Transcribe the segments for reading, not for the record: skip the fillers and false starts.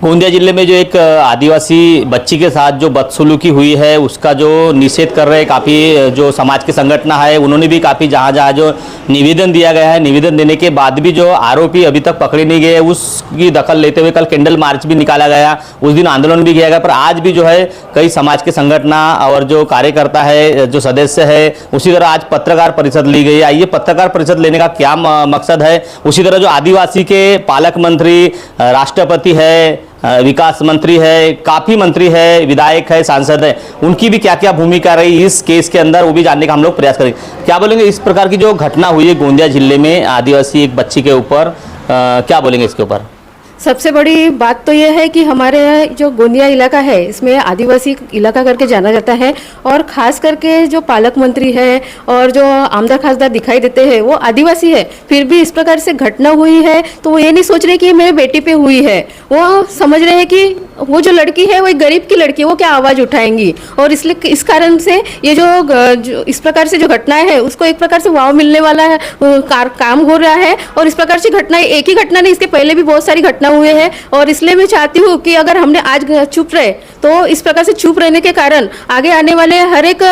गोंदिया जिले में जो एक आदिवासी बच्ची के साथ जो बदसलूकी हुई है उसका जो निषेध कर रहे काफ़ी जो समाज के संगठन है उन्होंने भी काफ़ी जहाँ जहाँ जो निवेदन दिया गया है, निवेदन देने के बाद भी जो आरोपी अभी तक पकड़े नहीं गए उसकी दखल लेते हुए कल कैंडल मार्च भी निकाला गया, उस दिन आंदोलन भी किया गया। पर आज भी जो है कई समाज के संगठन और जो कार्यकर्ता है, जो सदस्य है, उसी तरह आज पत्रकार परिषद ली गई। आइए पत्रकार परिषद लेने का क्या मकसद है, उसी तरह जो आदिवासी के पालक मंत्री, राष्ट्रपति है, विकास मंत्री है, काफी मंत्री है, विधायक है, सांसद है, उनकी भी क्या क्या भूमिका रही इस केस के अंदर, वो भी जानने का हम लोग प्रयास करेंगे। क्या बोलेंगे इस प्रकार की जो घटना हुई है गोंदिया जिले में आदिवासी एक बच्ची के ऊपर, क्या बोलेंगे इसके ऊपर? सबसे बड़ी बात तो यह है कि हमारे जो गोंदिया इलाका है इसमें आदिवासी इलाका करके जाना जाता है और ख़ास करके जो पालक मंत्री है और जो आमदार खासदार दिखाई देते हैं वो आदिवासी है। फिर भी इस प्रकार से घटना हुई है तो वो ये नहीं सोच रहे कि ये मेरे बेटी पे हुई है, वो समझ रहे हैं कि वो जो लड़की है वो एक गरीब की लड़की है, वो क्या आवाज़ उठाएंगी। और इसलिए इस कारण से ये जो इस प्रकार से जो घटनाएं है उसको एक प्रकार से वाव मिलने वाला है, काम हो रहा है। और इस प्रकार से घटनाएं एक ही घटना नहीं, इसके पहले भी बहुत सारी घटना हुए हैं। और इसलिए मैं चाहती हूँ कि अगर हमने आज चुप रहे तो इस प्रकार से चुप रहने के कारण आगे आने वाले हर एक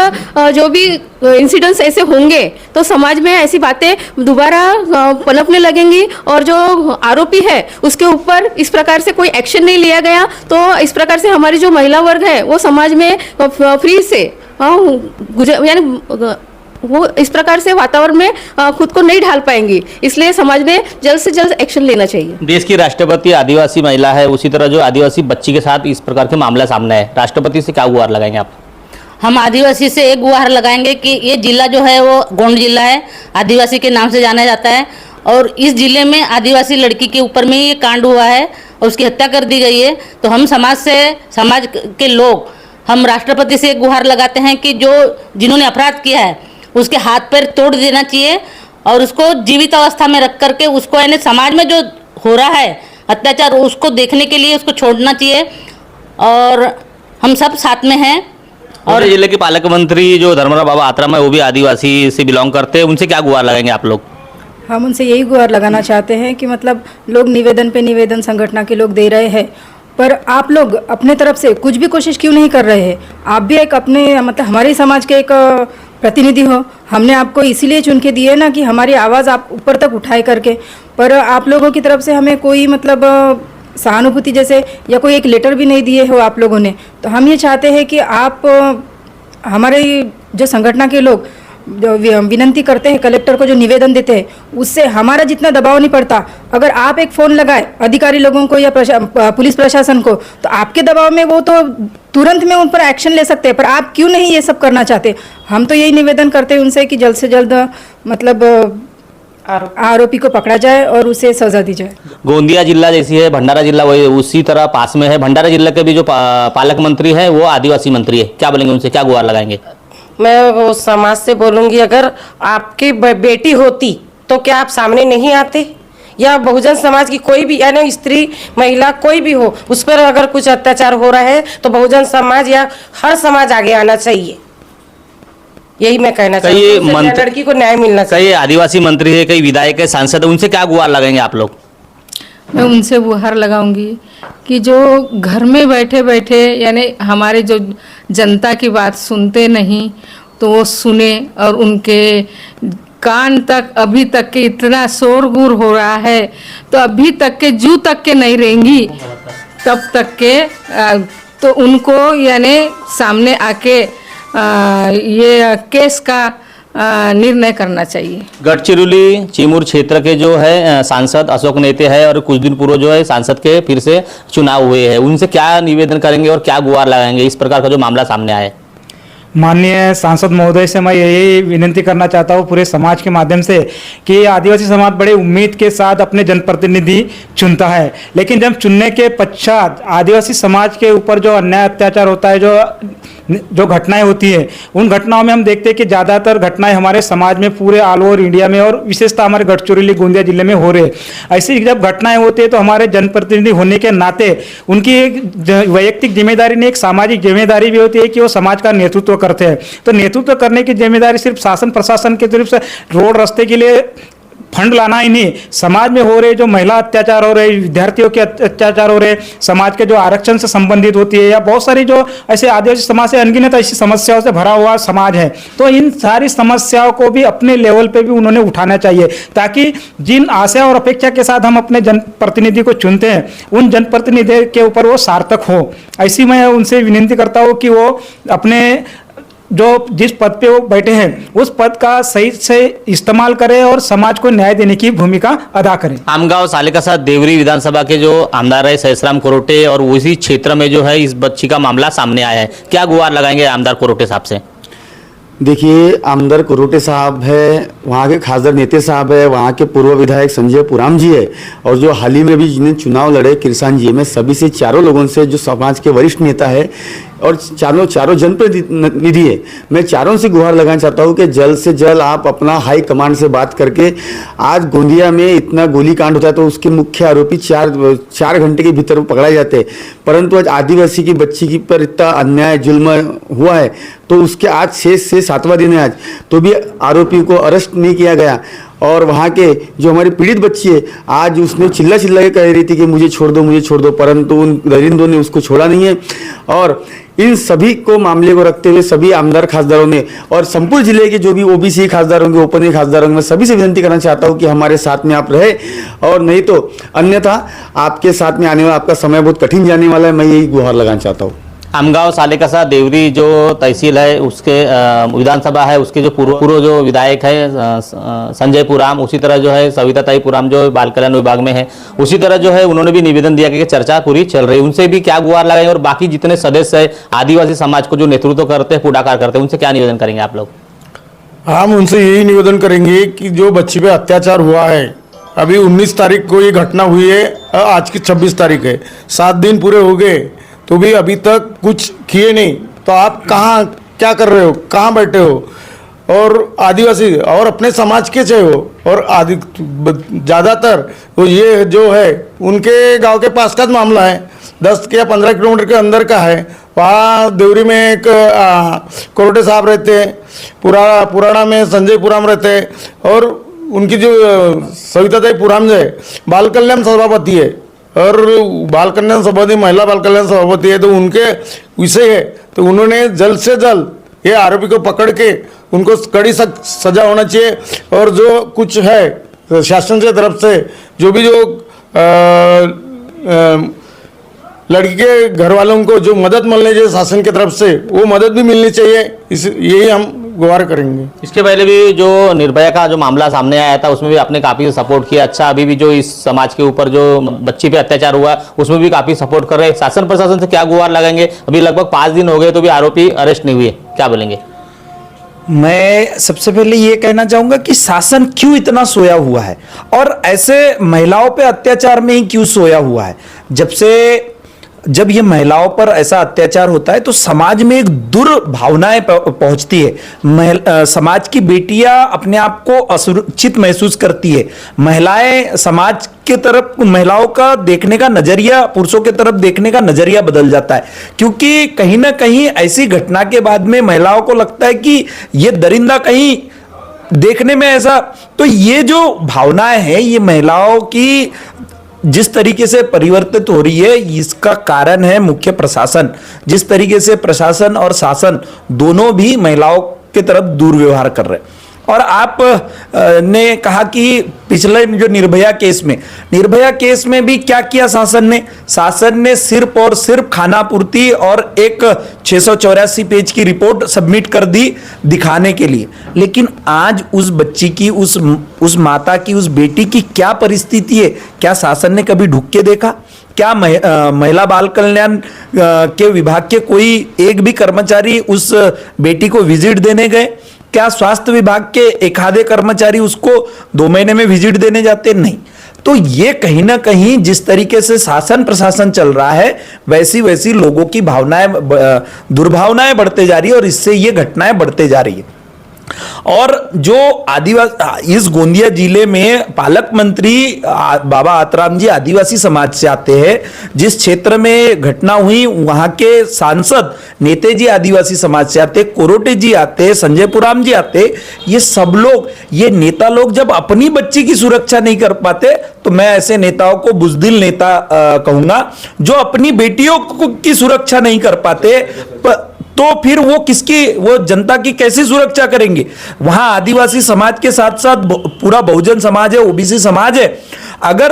जो भी इंसिडेंट्स ऐसे होंगे तो समाज में ऐसी बातें दोबारा पनपने लगेंगी और जो आरोपी है उसके ऊपर इस प्रकार से कोई एक्शन नहीं लिया गया तो इस प्रकार से हमारी जो महिला वर्ग है वो समाज में फ्री से यानी वो इस प्रकार से वातावरण में खुद को नहीं ढाल पाएंगी। इसलिए समाज ने जल्द से जल्द एक्शन लेना चाहिए। देश की राष्ट्रपति आदिवासी महिला है, उसी तरह जो आदिवासी बच्ची के साथ इस प्रकार के मामला सामने है, राष्ट्रपति से क्या गुहार लगाएंगे आप? हम आदिवासी से एक गुहार लगाएंगे कि ये जिला जो है वो गोंड जिला है, आदिवासी के नाम से जाना जाता है और इस जिले में आदिवासी लड़की के ऊपर में ये कांड हुआ है और उसकी हत्या कर दी गई है। तो हम समाज के लोग हम राष्ट्रपति से एक गुहार लगाते हैं कि जो जिन्होंने अपराध किया है उसके हाथ पैर तोड़ देना चाहिए और उसको जीवित अवस्था में रख करके उसको यानी समाज में जो हो रहा है अत्याचार उसको देखने के लिए उसको छोड़ना चाहिए। और हम सब साथ में हैं। और जिले के पालक मंत्री जो धर्मराव बाबा आत्राम है वो भी आदिवासी से बिलोंग करते हैं, उनसे क्या गुहार लगाएंगे आप लोग? हम उनसे यही गुहार लगाना चाहते हैं कि मतलब लोग निवेदन पे निवेदन संगठन के लोग दे रहे हैं, पर आप लोग अपने तरफ से कुछ भी कोशिश क्यों नहीं कर रहे हैं? आप भी एक अपने मतलब हमारे समाज के एक प्रतिनिधि हो, हमने आपको इसीलिए चुन के दिए ना कि हमारी आवाज़ आप ऊपर तक उठाए करके, पर आप लोगों की तरफ से हमें कोई मतलब सहानुभूति जैसे या कोई एक लेटर भी नहीं दिए हो आप लोगों ने। तो हम ये चाहते हैं कि आप हमारे जो संगठन के लोग जो विनंती करते हैं कलेक्टर को, जो निवेदन देते हैं उससे हमारा जितना दबाव नहीं पड़ता। अगर आप एक फ़ोन लगाए अधिकारी लोगों को या पुलिस प्रशासन को तो आपके दबाव में वो तो तुरंत में उन पर एक्शन ले सकते हैं, पर आप क्यों नहीं ये सब करना चाहते? हम तो यही निवेदन करते हैं उनसे कि जल्द से जल्द मतलब आरोपी को पकड़ा जाए और उसे सजा दी जाए। गोंदिया जिला जैसी है भंडारा जिला वही उसी तरह पास में है। भंडारा जिला के भी जो पालक मंत्री है वो आदिवासी मंत्री है, क्या बोलेंगे उनसे, क्या गुहार लगाएंगे? मैं वो समाज से बोलूँगी अगर आपकी बेटी होती तो क्या आप सामने नहीं आते? या बहुजन समाज की कोई भी यानी स्त्री महिला कोई भी हो उस पर अगर कुछ अत्याचार हो रहा है तो बहुजन समाज या हर समाज आगे आना चाहिए। यही मैं कहना चाहिए, लड़की को न्याय मिलना चाहिए। कई आदिवासी मंत्री है, कई विधायक है, सांसद है, उनसे क्या गुहार लगाएंगे आप लोग? मैं उनसे गुहार लगाऊंगी कि जो घर में बैठे बैठे यानी हमारे जो जनता की बात सुनते नहीं तो वो सुने और उनके कान तक अभी तक के इतना शोरगुल हो रहा है तो अभी तक के जू तक के नहीं रहेंगी तब तक के तो उनको यानी सामने आके ये केस का निर्णय करना चाहिए। गढ़चिरौली चिमूर क्षेत्र के जो है सांसद अशोक नेते हैं और कुछ दिन पूर्व जो है सांसद के फिर से चुनाव हुए हैं, उनसे क्या निवेदन करेंगे और क्या गुहार लगाएंगे इस प्रकार का जो मामला सामने आया है? माननीय सांसद महोदय से मैं यही विनती करना चाहता हूँ पूरे समाज के माध्यम से कि आदिवासी समाज बड़े उम्मीद के साथ अपने जनप्रतिनिधि चुनता है, लेकिन जब चुनने के पश्चात आदिवासी समाज के ऊपर जो अन्याय अत्याचार होता है, जो घटनाएं होती है, उन घटनाओं में हम देखते हैं कि ज़्यादातर घटनाएं हमारे समाज में पूरे ऑल ओवर इंडिया में और विशेषतः हमारे गढ़चिरौली गोंदिया जिले में हो रहे। ऐसी जब घटनाएं होती है तो हमारे जनप्रतिनिधि होने के नाते उनकी एक वैयक्तिक जिम्मेदारी नहीं, एक सामाजिक जिम्मेदारी भी होती है कि वो समाज का नेतृत्व करते हैं। तो नेतृत्व करने की जिम्मेदारी सिर्फ शासन प्रशासन के तरफ से रोड रास्ते के लिए फंड लाना ही नहीं, समाज में हो रहे जो महिला अत्याचार हो रहे, विद्यार्थियों के अत्याचार हो रहे, समाज के जो आरक्षण से संबंधित होती है, या बहुत सारी जो ऐसे आदिवासी समाज से अनगिनत ऐसी समस्याओं से भरा हुआ समाज है, तो इन सारी समस्याओं को भी अपने लेवल पे भी उन्होंने उठाना चाहिए, ताकि जिन आशा और अपेक्षा के साथ हम अपने जनप्रतिनिधि को चुनते हैं, उन जनप्रतिनिधि के ऊपर वो सार्थक हो। ऐसी मैं उनसे विनती करता हूँ कि वो अपने जो जिस पद पे वो बैठे हैं उस पद का सही से इस्तेमाल करें और समाज को न्याय देने की भूमिका अदा करें। आमगांव सालेकसा देवरी विधानसभा के जो आमदार है सहेसराम कोरोटे, और उसी क्षेत्र में जो है इस बच्ची का मामला सामने आया है, क्या गुहार लगाएंगे आमदार कोरोटे साहब से? देखिए, आमदार कोरोटे साहब है, वहाँ के खासदार नेते साहब है, वहाँ के पूर्व विधायक संजय पुराम जी है, और जो हाल ही में भी जिन्हें चुनाव लड़े किरसान जी, मैं सभी से चारों लोगों से जो समाज के वरिष्ठ नेता है और चारों जनप्रतिनिधि है, मैं चारों से गुहार लगाना चाहता हूँ कि जल्द से जल्द आप अपना हाई कमांड से बात करके, आज गोंदिया में इतना गोलीकांड होता है तो उसके मुख्य आरोपी 4 घंटे के भीतर पकड़ाए जाते हैं, परंतु आज आदिवासी की बच्ची की पर इतना अन्याय जुल्म हुआ है तो उसके आज 6 से 7वां दिन है आज, तो भी आरोपी को अरेस्ट नहीं किया गया। और वहाँ के जो हमारी पीड़ित बच्ची है, आज उसने चिल्ला के कह रही थी कि मुझे छोड़ दो, परंतु उन दरिंदों ने उसको छोड़ा नहीं है। और इन सभी को मामले को रखते हुए सभी आमदार खासदारों ने और संपूर्ण जिले के जो भी ओबीसी खासदार होंगे, ओपन खासदार होंगे, मैं सभी से विनती करना चाहता हूँ कि हमारे साथ में आप रहे, और नहीं तो अन्यथा आपके साथ में आने वाला आपका समय बहुत कठिन जाने वाला है। मैं यही गुहार लगाना चाहता हूँ। आमगांव सालेकसा देवरी जो तहसील है उसके विधानसभा है, उसके जो पूर्व जो विधायक है संजय पुराम, उसी तरह जो है सविताताई पुराम जो बाल कल्याण विभाग में है, उसी तरह जो है उन्होंने भी निवेदन दिया कि चर्चा पूरी चल रही है। उनसे भी क्या गुहार लगाएंगे, और बाकी जितने सदस्य है आदिवासी समाज को जो नेतृत्व करते हैं, पुढाकार करते हैं, उनसे क्या निवेदन करेंगे आप लोग? हम उनसे यही निवेदन करेंगे कि जो बच्ची पे अत्याचार हुआ है, अभी 19 तारीख को ये घटना हुई है, आज की 26 तारीख है, 7 दिन पूरे हो गए तो भी अभी तक कुछ किए नहीं। तो आप कहाँ क्या कर रहे हो, कहाँ बैठे हो? और आदिवासी और अपने समाज के से हो, और ज़्यादातर तो ये जो है उनके गांव के पास का मामला है, 10 या 15 किलोमीटर के अंदर का है। वहाँ देवरी में एक कोरोटे साहब रहते हैं, पुराना में संजय पुराम रहते हैं, और उनकी जो सविताताई पुराम जो है बाल कल्याण सभापति है, और बाल कल्याण सभापति महिला बाल कल्याण सभापति है, तो उनके विषय है। तो उन्होंने जल्द से जल्द ये आरोपी को पकड़ के उनको कड़ी सख्त सजा होना चाहिए, और जो कुछ है शासन की तरफ से जो भी जो लड़की के घर वालों को जो मदद मिलनी चाहिए शासन की तरफ से, वो मदद भी मिलनी चाहिए। यही हम गुहार करेंगे। इसके पहले भी जो निर्भया का जो मामला सामने आया था उसमें भी आपने काफी सपोर्ट किया। अच्छा, अभी भी जो इस समाज के ऊपर जो बच्ची पे अत्याचार हुआ उसमें भी काफी सपोर्ट कर रहे हैं। शासन प्रशासन से क्या गुहार लगाएंगे? अभी लगभग 5 दिन हो गए तो भी आरोपी अरेस्ट नहीं हुए, क्या बोलेंगे? मैं सबसे पहले ये कहना चाहूंगा कि शासन क्यों इतना सोया हुआ है, और ऐसे महिलाओं पे अत्याचार में ही क्यों सोया हुआ है? जब ये महिलाओं पर ऐसा अत्याचार होता है तो समाज में एक दुर्भावनाएं पहुंचती है। समाज की बेटियां अपने आप को असुरक्षित महसूस करती है। महिलाएं समाज के तरफ, महिलाओं का देखने का नजरिया, पुरुषों के तरफ देखने का नजरिया बदल जाता है, क्योंकि कहीं ना कहीं ऐसी घटना के बाद में महिलाओं को लगता है कि ये दरिंदा कहीं देखने में ऐसा। तो ये जो भावनाएं हैं, ये महिलाओं की जिस तरीके से परिवर्तित हो रही है, इसका कारण है मुख्य प्रशासन। जिस तरीके से प्रशासन और शासन दोनों भी महिलाओं की तरफ दुर्व्यवहार कर रहे हैं। और आप ने कहा कि पिछले जो निर्भया केस में भी क्या किया शासन ने सिर्फ और सिर्फ खानापूर्ति और एक 684 पेज की रिपोर्ट सबमिट कर दी दिखाने के लिए। लेकिन आज उस बच्ची की, उस माता की, उस बेटी की क्या परिस्थिति है, क्या शासन ने कभी ढूंढ के देखा? क्या महिला बाल कल्याण के विभाग के कोई एक भी कर्मचारी उस बेटी को विजिट देने गए? क्या स्वास्थ्य विभाग के एक आधे कर्मचारी उसको 2 महीने में विजिट देने जाते? नहीं। तो ये कहीं ना कहीं जिस तरीके से शासन प्रशासन चल रहा है, वैसी लोगों की भावनाएं, दुर्भावनाएं बढ़ते जा रही है, और इससे ये घटनाएं बढ़ते जा रही है। और जो आदिवासी इस गोंदिया जिले में पालक मंत्री बाबा आतराम जी आदिवासी समाज से आते हैं। जिस क्षेत्र में घटना हुई वहां के सांसद नेते जी आदिवासी समाज से आते, कोरोटे जी आते, संजय पुराम जी आते। ये सब लोग, ये नेता लोग जब अपनी बच्ची की सुरक्षा नहीं कर पाते तो मैं ऐसे नेताओं को बुजदिल नेता कहूंगा। जो अपनी बेटियों की सुरक्षा नहीं कर पाते तो फिर वो जनता की कैसी सुरक्षा करेंगे। वहां आदिवासी समाज के साथ साथ पूरा बहुजन समाज है, ओबीसी समाज है। अगर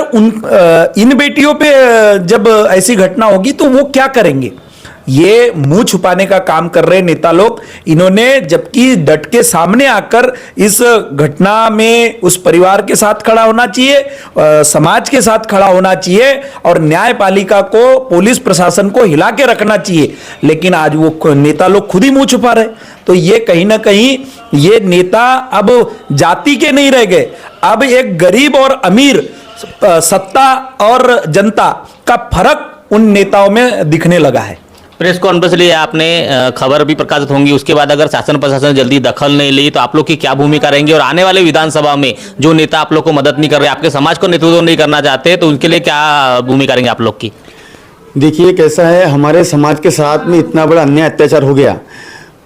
इन बेटियों पे जब ऐसी घटना होगी तो वो क्या करेंगे। ये मुंह छुपाने का काम कर रहे नेता लोग। इन्होंने जबकि डट के सामने आकर इस घटना में उस परिवार के साथ खड़ा होना चाहिए, समाज के साथ खड़ा होना चाहिए और न्यायपालिका को, पुलिस प्रशासन को हिला के रखना चाहिए। लेकिन आज वो नेता लोग खुद ही मुंह छुपा रहे। तो ये कहीं ना कहीं ये नेता अब जाति के नहीं रह गए, अब एक गरीब और अमीर, सत्ता और जनता का फर्क उन नेताओं में दिखने लगा है। प्रेस कॉन्फ्रेंस लिए आपने, खबर भी प्रकाशित होंगी, उसके बाद अगर शासन प्रशासन जल्दी दखल नहीं ली तो आप लोग की क्या भूमिका रहेंगी। और आने वाले विधानसभा में जो नेता आप लोग को मदद नहीं कर रहे, आपके समाज को नेतृत्व नहीं करना चाहते, तो उनके लिए क्या भूमिका रहेंगे आप लोग की। देखिए कैसा है, हमारे समाज के साथ में इतना बड़ा अन्याय अत्याचार हो गया,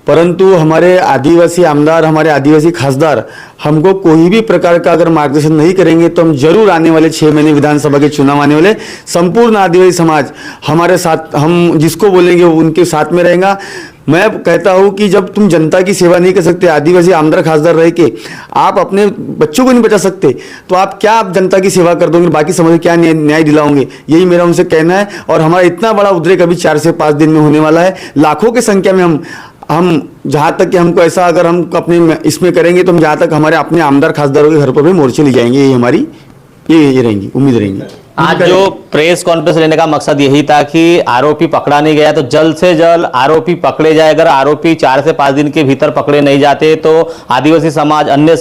परंतु हमारे आदिवासी आमदार, हमारे आदिवासी खासदार हमको कोई भी प्रकार का अगर मार्गदर्शन नहीं करेंगे तो हम जरूर आने वाले 6 महीने विधानसभा के चुनाव आने वाले, संपूर्ण आदिवासी समाज हमारे साथ, हम जिसको बोलेंगे वो उनके साथ में रहेगा। मैं कहता हूं कि जब तुम जनता की सेवा नहीं कर सकते, आदिवासी आमदार खासदार रह के आप अपने बच्चों को नहीं बचा सकते, तो आप क्या आप जनता की सेवा कर दोगे, बाकी समाज क्या न्याय दिलाओगे। यही मेरा उनसे कहना है। और हमारा इतना बड़ा उद्रेक अभी 4 से 5 दिन में होने वाला है। लाखों की संख्या में हम जहाँ तक कि हमको ऐसा अगर हम अपने इसमें करेंगे तो हम जहाँ तक हमारे अपने आमदार खासदारों के घर पर भी मोर्चे ले जाएंगे। ये हमारी ये रहेंगी, उम्मीद रहेंगी। आज जो प्रेस कॉन्फ्रेंस लेने का मकसद यही था कि आरोपी पकड़ा नहीं गया तो जल्द से जल्द आरोपी पकड़े जाए। अगर आरोपी 4 से 5 दिन के भीतर पकड़े नहीं जाते तो आदिवासी समाज, अन्य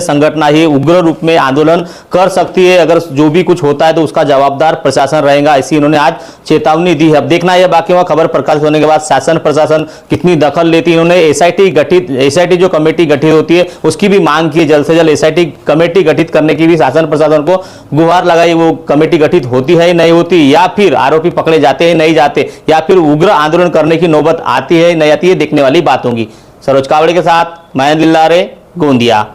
संगठन ही उग्र रूप में आंदोलन कर सकती है। अगर जो भी कुछ होता है तो उसका जवाबदार प्रशासन रहेगा, ऐसी इन्होंने आज चेतावनी दी है। अब देखना है बाकी वहां खबर प्रकाशित होने के बाद शासन प्रशासन कितनी दखल लेती है। इन्होंने एसआईटी जो कमेटी गठित होती है उसकी भी मांग की, जल्द से जल्द एसआईटी कमेटी गठित करने की भी शासन प्रशासन को गुहार लगाई। वो कमेटी गठित होती है नहीं होती, या फिर आरोपी पकड़े जाते हैं नहीं जाते, या फिर उग्र आंदोलन करने की नौबत आती है नहीं आती है, देखने वाली बात होगी। सरोज कावड़े के साथ मैं दिल्लारे, गोंदिया।